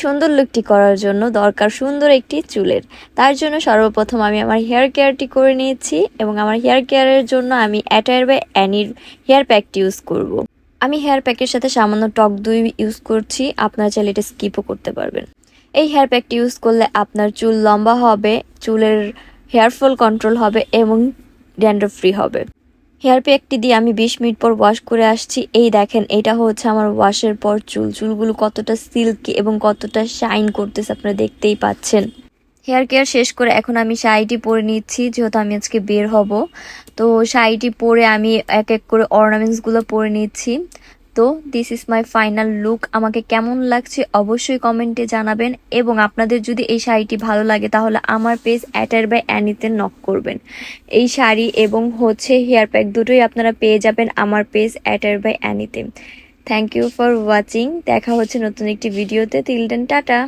সুন্দর লুকটি করার জন্য দরকার সুন্দর একটি চুলের। তার জন্য সর্বপ্রথম আমি আমার হেয়ার কেয়ারটি করে নিয়েছি এবং আমার হেয়ার কেয়ারের জন্য আমি অ্যাটায়ার বাই অ্যানির হেয়ার প্যাকটি ইউজ করব। আমি হেয়ার প্যাকের সাথে সামান্য টক দই ইউজ করছি, আপনারা চাইলে এটা স্কিপও করতে পারবেন। এই হেয়ার প্যাকটি ইউজ করলে আপনার চুল লম্বা হবে, চুলের হেয়ার ফল কন্ট্রোল হবে এবং ড্যান্ড্রফ ফ্রি হবে। হেয়ার প্যাকটি দিয়ে আমি 20 মিনিট পর ওয়াশ করে আসছি। এই দেখেন, এটা হচ্ছে আমার ওয়াশের পর চুলগুলো কতটা সিল্কি এবং কতটা শাইন করতেছে আপনারা দেখতেই পাচ্ছেন। হেয়ার কেয়ার শেষ করে এখন আমি শাড়িটি পরে নিচ্ছি, যেহেতু আমি আজকে বের হব। তো শাড়িটি পরে আমি এক এক করে অর্নামেন্টসগুলো পরে নিচ্ছি। তো this is my final look. আমাকে কেমন লাগছে অবশ্যই কমেন্টে জানাবেন এবং আপনাদের যদি এই শাড়িটি ভালো লাগে তাহলে আমার পেজ অ্যাটায়ার বাই অ্যানিতে নক করবেন। এই শাড়ি এবং হচ্ছে হেয়ার প্যাক দুটোই আপনারা পেয়ে যাবেন আমার পেজ অ্যাটায়ার বাই অ্যানিতে। Thank you for watching. দেখা হচ্ছে নতুন একটি ভিডিওতে। Till then tata.